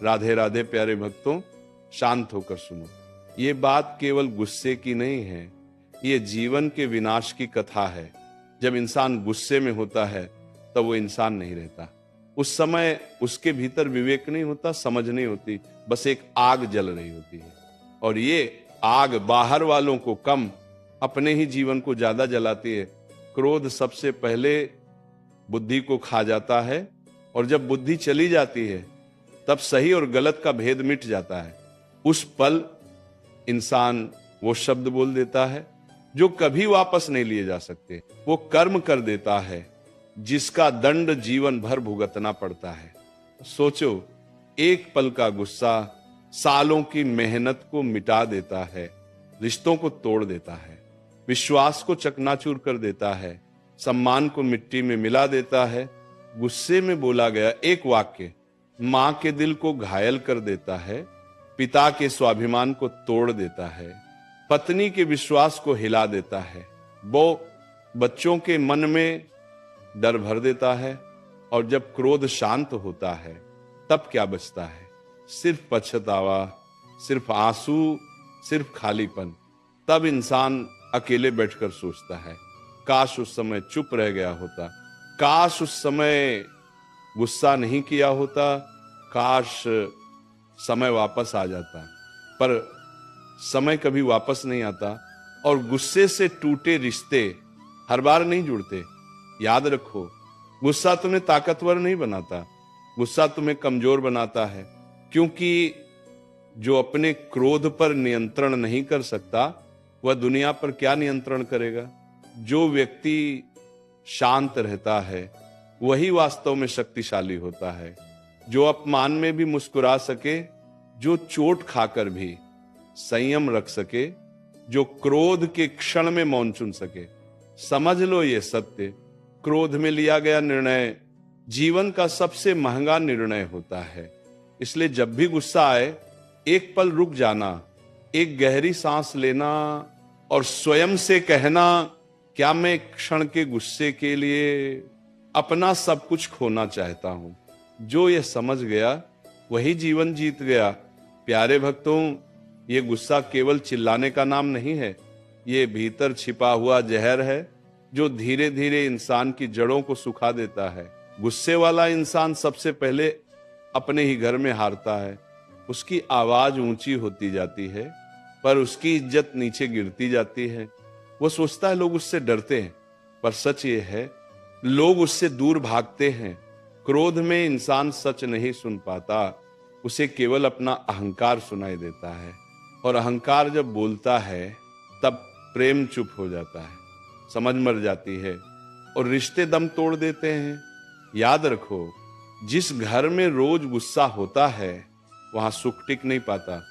राधे राधे प्यारे भक्तों, शांत होकर सुनो। ये बात केवल गुस्से की नहीं है, ये जीवन के विनाश की कथा है। जब इंसान गुस्से में होता है तब वो इंसान नहीं रहता। उस समय उसके भीतर विवेक नहीं होता, समझ नहीं होती, बस एक आग जल रही होती है। और ये आग बाहर वालों को कम, अपने ही जीवन को ज्यादा जलाती है। क्रोध सबसे पहले बुद्धि को खा जाता है, और जब बुद्धि चली जाती है तब सही और गलत का भेद मिट जाता है। उस पल इंसान वो शब्द बोल देता है जो कभी वापस नहीं लिए जा सकते। वो कर्म कर देता है जिसका दंड जीवन भर भुगतना पड़ता है। सोचो, एक पल का गुस्सा सालों की मेहनत को मिटा देता है, रिश्तों को तोड़ देता है, विश्वास को चकनाचूर कर देता है, सम्मान को मिट्टी में मिला देता है। गुस्से में बोला गया एक वाक्य मां के दिल को घायल कर देता है, पिता के स्वाभिमान को तोड़ देता है, पत्नी के विश्वास को हिला देता है, वो बच्चों के मन में डर भर देता है। और जब क्रोध शांत होता है तब क्या बचता है? सिर्फ पछतावा, सिर्फ आंसू, सिर्फ खालीपन। तब इंसान अकेले बैठकर सोचता है, काश उस समय चुप रह गया होता, काश उस समय गुस्सा नहीं किया होता, काश समय वापस आ जाता। पर समय कभी वापस नहीं आता, और गुस्से से टूटे रिश्ते हर बार नहीं जुड़ते। याद रखो, गुस्सा तुम्हें ताकतवर नहीं बनाता, गुस्सा तुम्हें कमजोर बनाता है। क्योंकि जो अपने क्रोध पर नियंत्रण नहीं कर सकता वह दुनिया पर क्या नियंत्रण करेगा? जो व्यक्ति शांत रहता है वही वास्तव में शक्तिशाली होता है। जो अपमान में भी मुस्कुरा सके, जो चोट खाकर भी संयम रख सके, जो क्रोध के क्षण में मौन चुन सके। समझ लो ये सत्य, क्रोध में लिया गया निर्णय जीवन का सबसे महंगा निर्णय होता है। इसलिए जब भी गुस्सा आए, एक पल रुक जाना, एक गहरी सांस लेना और स्वयं से कहना, क्या मैं क्षण के गुस्से के लिए अपना सब कुछ खोना चाहता हूं? जो ये समझ गया वही जीवन जीत गया। प्यारे भक्तों, ये गुस्सा केवल चिल्लाने का नाम नहीं है, ये भीतर छिपा हुआ जहर है जो धीरे धीरे इंसान की जड़ों को सुखा देता है। गुस्से वाला इंसान सबसे पहले अपने ही घर में हारता है। उसकी आवाज ऊंची होती जाती है, पर उसकी इज्जत नीचे गिरती जाती है। वो सोचता है लोग उससे डरते हैं, पर सच ये है लोग उससे दूर भागते हैं। क्रोध में इंसान सच नहीं सुन पाता, उसे केवल अपना अहंकार सुनाई देता है। और अहंकार जब बोलता है तब प्रेम चुप हो जाता है, समझ मर जाती है, और रिश्ते दम तोड़ देते हैं। याद रखो, जिस घर में रोज गुस्सा होता है वहां सुख टिक नहीं पाता।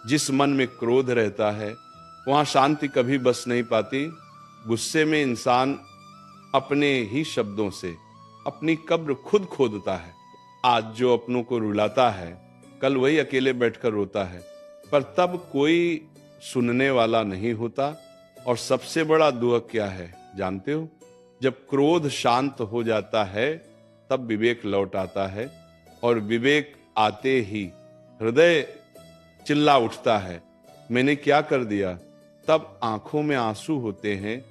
जिस मन में क्रोध रहता है वहां शांति कभी बस नहीं पाती। गुस्से में इंसान अपने ही शब्दों से अपनी कब्र खुद खोदता है। आज जो अपनों को रुलाता है, कल वही अकेले बैठकर रोता है, पर तब कोई सुनने वाला नहीं होता। और सबसे बड़ा दुख क्या है जानते हो? जब क्रोध शांत हो जाता है तब विवेक लौट आता है, और विवेक आते ही हृदय चिल्ला उठता है, मैंने क्या कर दिया? तब आंखों में आंसू होते हैं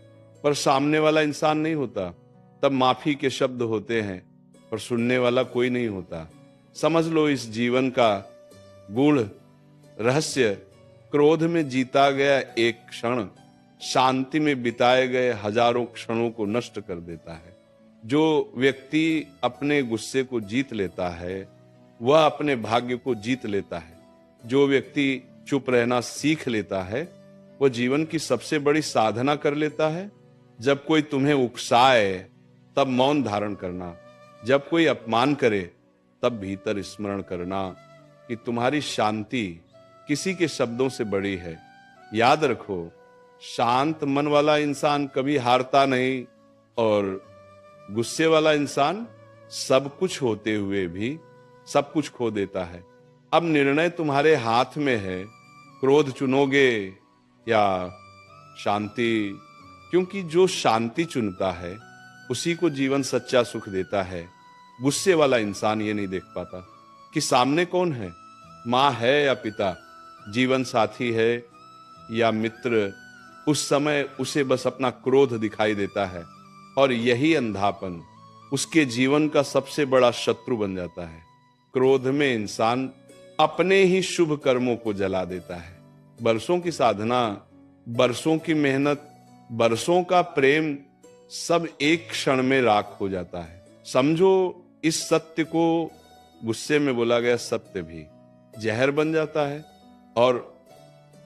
पर सामने वाला इंसान नहीं होता। तब माफी के शब्द होते हैं पर सुनने वाला कोई नहीं होता। समझ लो, इस जीवन का गूढ़ रहस्य क्रोध में जीता गया एक क्षण शांति में बिताए गए हजारों क्षणों को नष्ट कर देता है। जो व्यक्ति अपने गुस्से को जीत लेता है वह अपने भाग्य को जीत लेता है। जो व्यक्ति चुप रहना सीख लेता है वह जीवन की सबसे बड़ी साधना कर लेता है। जब कोई तुम्हें उकसाए तब मौन धारण करना, जब कोई अपमान करे तब भीतर स्मरण करना कि तुम्हारी शांति किसी के शब्दों से बड़ी है। याद रखो, शांत मन वाला इंसान कभी हारता नहीं, और गुस्से वाला इंसान सब कुछ होते हुए भी सब कुछ खो देता है। अब निर्णय तुम्हारे हाथ में है, क्रोध चुनोगे या शांति? क्योंकि जो शांति चुनता है उसी को जीवन सच्चा सुख देता है। गुस्से वाला इंसान ये नहीं देख पाता कि सामने कौन है, माँ है या पिता, जीवन साथी है या मित्र, उस समय उसे बस अपना क्रोध दिखाई देता है और यही अंधापन उसके जीवन का सबसे बड़ा शत्रु बन जाता है। क्रोध में इंसान अपने ही शुभ कर्मों को जला देता है। बरसों की साधना, बरसों की मेहनत, बरसों का प्रेम सब एक क्षण में राख हो जाता है। समझो इस सत्य को गुस्से में बोला गया सत्य भी जहर बन जाता है और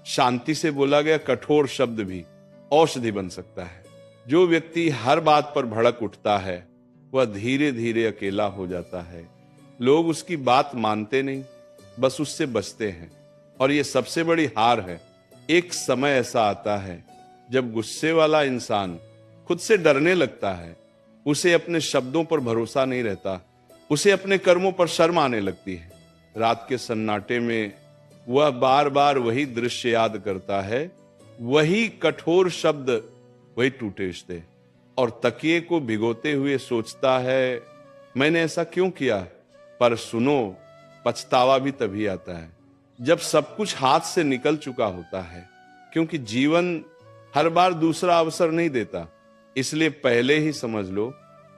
शांति से बोला गया कठोर शब्द भी औषधि बन सकता है। जो व्यक्ति हर बात पर भड़क उठता है वह धीरे धीरे अकेला हो जाता है। लोग उसकी बात मानते नहीं, बस उससे बचते हैं। और ये सबसे बड़ी हार है। एक समय ऐसा आता है जब गुस्से वाला इंसान खुद से डरने लगता है, उसे अपने शब्दों पर भरोसा नहीं रहता, उसे अपने कर्मों पर शर्म आने लगती है। रात के सन्नाटे में वह बार बार वही दृश्य याद करता है, वही कठोर शब्द, वही टूटे रिश्ते, और तकिए को भिगोते हुए सोचता है मैंने ऐसा क्यों किया। पर सुनो, पछतावा भी तभी आता है जब सब कुछ हाथ से निकल चुका होता है, क्योंकि जीवन हर बार दूसरा अवसर नहीं देता। इसलिए पहले ही समझ लो,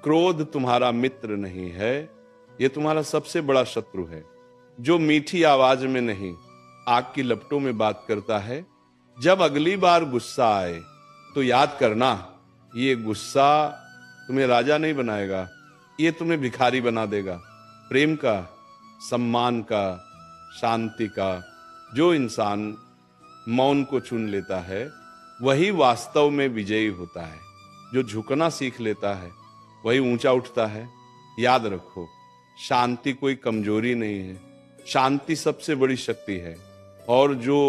क्रोध तुम्हारा मित्र नहीं है, यह तुम्हारा सबसे बड़ा शत्रु है। जो मीठी आवाज में नहीं, आग की लपटों में बात करता है, जब अगली बार गुस्सा आए तो याद करना, ये गुस्सा तुम्हें राजा नहीं बनाएगा, ये तुम्हें भिखारी बना देगा। प्रेम का, सम्मान का, शांति का जो इंसान मौन को चुन लेता है वही वास्तव में विजयी होता है। जो झुकना सीख लेता है वही ऊंचा उठता है। याद रखो, शांति कोई कमजोरी नहीं है, शांति सबसे बड़ी शक्ति है। और जो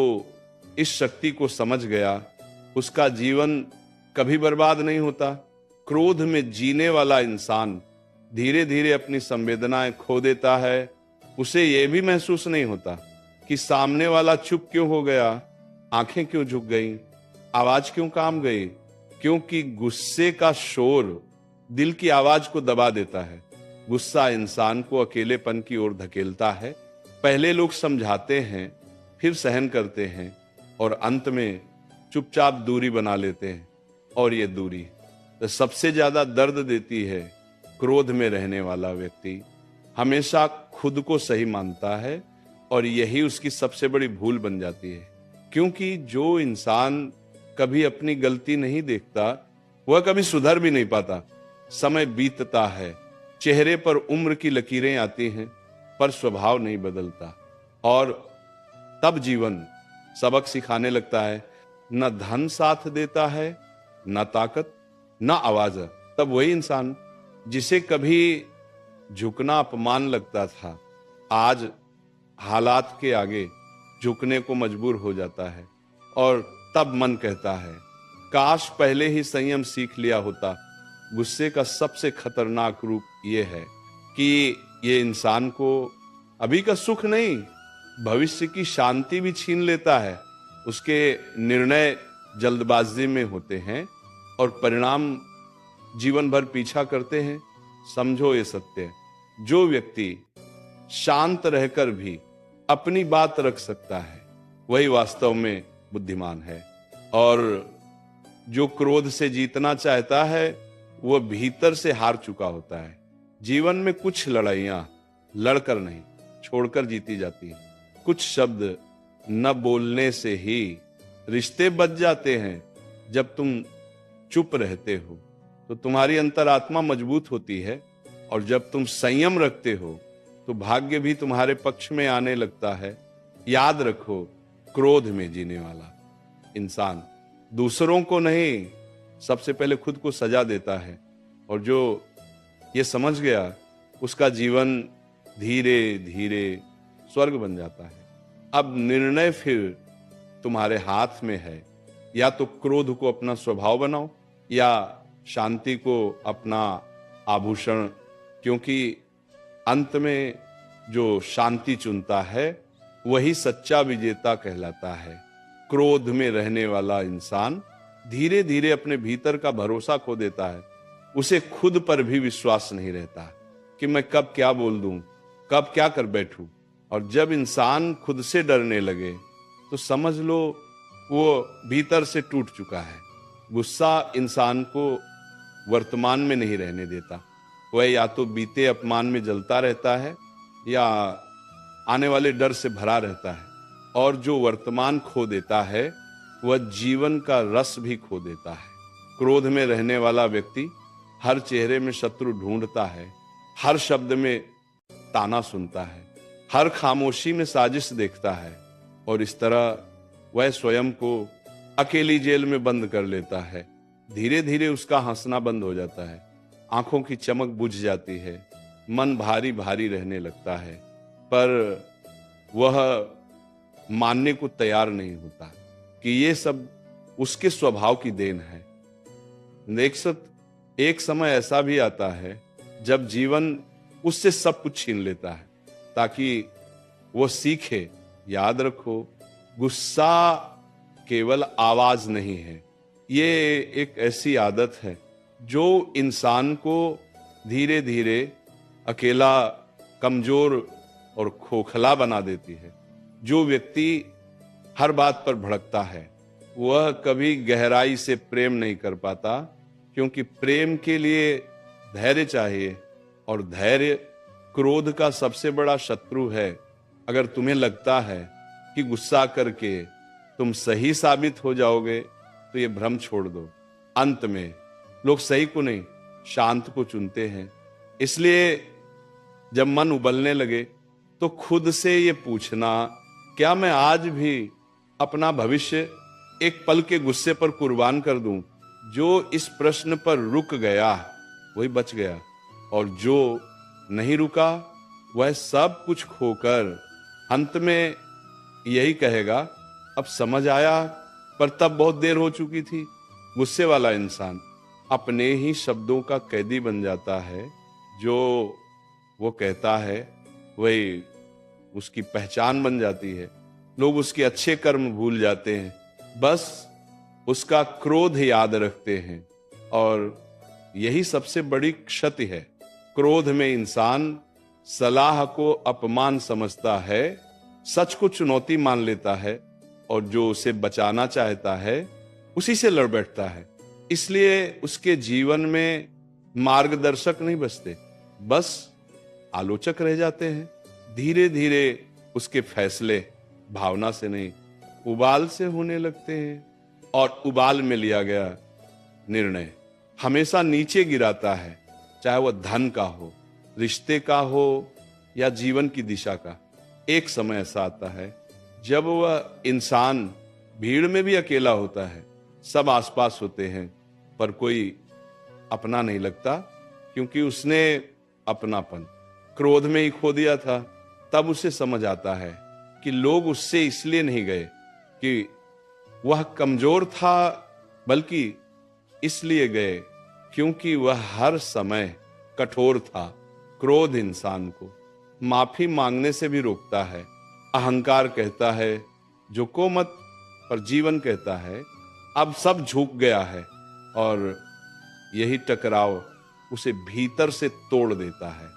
इस शक्ति को समझ गया उसका जीवन कभी बर्बाद नहीं होता। क्रोध में जीने वाला इंसान धीरे धीरे अपनी संवेदनाएं खो देता है। उसे यह भी महसूस नहीं होता कि सामने वाला चुप क्यों हो गया, आंखें क्यों झुक गईं, आवाज क्यों काम गई, क्योंकि गुस्से का शोर दिल की आवाज को दबा देता है। गुस्सा इंसान को अकेलेपन की ओर धकेलता है। पहले लोग समझाते हैं, फिर सहन करते हैं और अंत में चुपचाप दूरी बना लेते हैं। और ये दूरी तो सबसे ज्यादा दर्द देती है। क्रोध में रहने वाला व्यक्ति हमेशा खुद को सही मानता है और यही उसकी सबसे बड़ी भूल बन जाती है। क्योंकि जो इंसान कभी अपनी गलती नहीं देखता वह कभी सुधर भी नहीं पाता। समय बीतता है, चेहरे पर उम्र की लकीरें आती हैं, पर स्वभाव नहीं बदलता। और तब जीवन सबक सिखाने लगता है। न धन साथ देता है, न ताकत, न आवाज। तब वही इंसान जिसे कभी झुकना अपमान लगता था, आज हालात के आगे झुकने को मजबूर हो जाता है। और तब मन कहता है, काश पहले ही संयम सीख लिया होता। गुस्से का सबसे खतरनाक रूप यह है कि ये इंसान को अभी का सुख नहीं, भविष्य की शांति भी छीन लेता है। उसके निर्णय जल्दबाजी में होते हैं और परिणाम जीवन भर पीछा करते हैं। समझो ये सत्य है, जो व्यक्ति शांत रहकर भी अपनी बात रख सकता है वही वास्तव में बुद्धिमान है। और जो क्रोध से जीतना चाहता है वह भीतर से हार चुका होता है। जीवन में कुछ लड़ाइयां लड़कर नहीं, छोड़कर जीती जाती हैं। कुछ शब्द न बोलने से ही रिश्ते बच जाते हैं। जब तुम चुप रहते हो तो तुम्हारी अंतरात्मा मजबूत होती है, और जब तुम संयम रखते हो तो भाग्य भी तुम्हारे पक्ष में आने लगता है। याद रखो, क्रोध में जीने वाला इंसान दूसरों को नहीं, सबसे पहले खुद को सजा देता है। और जो ये समझ गया उसका जीवन धीरे धीरे स्वर्ग बन जाता है। अब निर्णय फिर तुम्हारे हाथ में है, या तो क्रोध को अपना स्वभाव बनाओ या शांति को अपना आभूषण। क्योंकि अंत में जो शांति चुनता है वही सच्चा विजेता कहलाता है। क्रोध में रहने वाला इंसान धीरे धीरे अपने भीतर का भरोसा खो देता है। उसे खुद पर भी विश्वास नहीं रहता कि मैं कब क्या बोल दूं, कब क्या कर बैठूं। और जब इंसान खुद से डरने लगे तो समझ लो वो भीतर से टूट चुका है। गुस्सा इंसान को वर्तमान में नहीं रहने देता। वह या तो बीते अपमान में जलता रहता है या आने वाले डर से भरा रहता है, और जो वर्तमान खो देता है वह जीवन का रस भी खो देता है। क्रोध में रहने वाला व्यक्ति हर चेहरे में शत्रु ढूंढता है, हर शब्द में ताना सुनता है, हर खामोशी में साजिश देखता है, और इस तरह वह स्वयं को अकेली जेल में बंद कर लेता है। धीरे धीरे उसका हंसना बंद हो जाता है, आंखों की चमक बुझ जाती है, मन भारी भारी रहने लगता है, पर वह मानने को तैयार नहीं होता कि ये सब उसके स्वभाव की देन है। एक समय ऐसा भी आता है जब जीवन उससे सब कुछ छीन लेता है, ताकि वो सीखे, याद रखो, गुस्सा केवल आवाज नहीं है, ये एक ऐसी आदत है जो इंसान को धीरे धीरे अकेला, कमजोर और खोखला बना देती है। जो व्यक्ति हर बात पर भड़कता है वह कभी गहराई से प्रेम नहीं कर पाता, क्योंकि प्रेम के लिए धैर्य चाहिए, और धैर्य क्रोध का सबसे बड़ा शत्रु है। अगर तुम्हें लगता है कि गुस्सा करके तुम सही साबित हो जाओगे तो ये भ्रम छोड़ दो। अंत में लोग सही को नहीं, शांत को चुनते हैं। इसलिए जब मन उबलने लगे तो खुद से ये पूछना, क्या मैं आज भी अपना भविष्य एक पल के गुस्से पर कुर्बान कर दूं? जो इस प्रश्न पर रुक गया वही बच गया, और जो नहीं रुका वह सब कुछ खोकर अंत में यही कहेगा, अब समझ आया, पर तब बहुत देर हो चुकी थी। गुस्से वाला इंसान अपने ही शब्दों का कैदी बन जाता है। जो वो कहता है वही उसकी पहचान बन जाती है। लोग उसके अच्छे कर्म भूल जाते हैं, बस उसका क्रोध याद रखते हैं, और यही सबसे बड़ी क्षति है। क्रोध में इंसान सलाह को अपमान समझता है, सच को चुनौती मान लेता है, और जो उसे बचाना चाहता है उसी से लड़ बैठता है। इसलिए उसके जीवन में मार्गदर्शक नहीं बचते, बस आलोचक रह जाते हैं। धीरे धीरे उसके फैसले भावना से नहीं, उबाल से होने लगते हैं, और उबाल में लिया गया निर्णय हमेशा नीचे गिराता है, चाहे वह धन का हो, रिश्ते का हो या जीवन की दिशा का। एक समय ऐसा आता है जब वह इंसान भीड़ में भी अकेला होता है, सब आसपास होते हैं, पर कोई अपना नहीं लगता, क्योंकि उसने अपनापन क्रोध में ही खो दिया था। तब उसे समझ आता है कि लोग उससे इसलिए नहीं गए कि वह कमजोर था, बल्कि इसलिए गए क्योंकि वह हर समय कठोर था। क्रोध इंसान को माफी मांगने से भी रोकता है। अहंकार कहता है झुको मत, पर जीवन कहता है अब सब झुक गया है, और यही टकराव उसे भीतर से तोड़ देता है।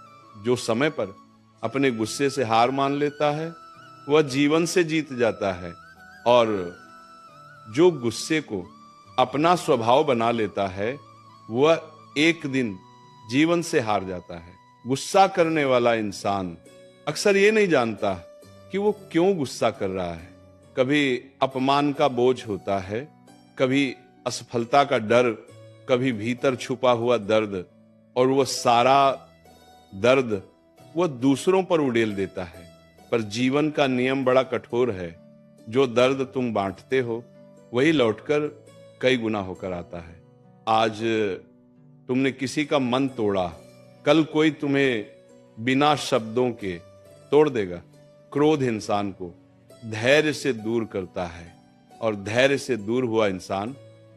जो समय पर अपने गुस्से से हार मान लेता है वह जीवन से जीत जाता है, और जो गुस्से को अपना स्वभाव बना लेता है वह एक दिन जीवन से हार जाता है। गुस्सा करने वाला इंसान अक्सर ये नहीं जानता कि वो क्यों गुस्सा कर रहा है। कभी अपमान का बोझ होता है, कभी असफलता का डर, कभी भीतर छुपा हुआ दर्द, और वो सारा दर्द वह दूसरों पर उड़ेल देता है। पर जीवन का नियम बड़ा कठोर है, जो दर्द तुम बांटते हो वही लौटकर कई गुना होकर आता है। आज तुमने किसी का मन तोड़ा, कल कोई तुम्हें बिना शब्दों के तोड़ देगा। क्रोध इंसान को धैर्य से दूर करता है, और धैर्य से दूर हुआ इंसान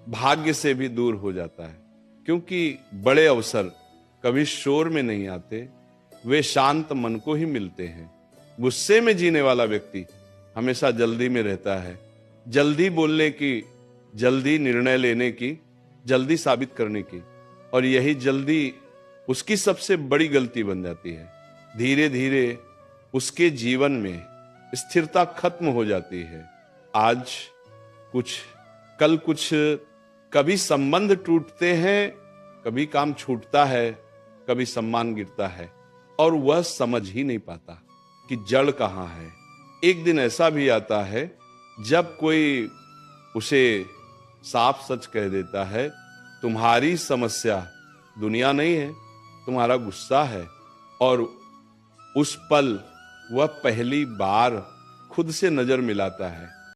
भाग्य से भी दूर हो जाता है, क्योंकि बड़े अवसर कभी शोर में नहीं आते, वे शांत मन को ही मिलते हैं। गुस्से में जीने वाला व्यक्ति हमेशा जल्दी में रहता है, जल्दी बोलने की, जल्दी निर्णय लेने की, जल्दी साबित करने की, और यही जल्दी उसकी सबसे बड़ी गलती बन जाती है। धीरे धीरे उसके जीवन में स्थिरता खत्म हो जाती है। आज कुछ, कल कुछ, कभी संबंध टूटते हैं, कभी काम छूटता है, कभी सम्मान गिरता है और वह समझ ही नहीं पाता कि जड़ कहाँ है। एक दिन ऐसा भी आता है जब कोई उसे साफ सच कह देता है, तुम्हारी समस्या दुनिया नहीं है, तुम्हारा गुस्सा है। और उस पल वह पहली बार खुद से नजर मिलाता है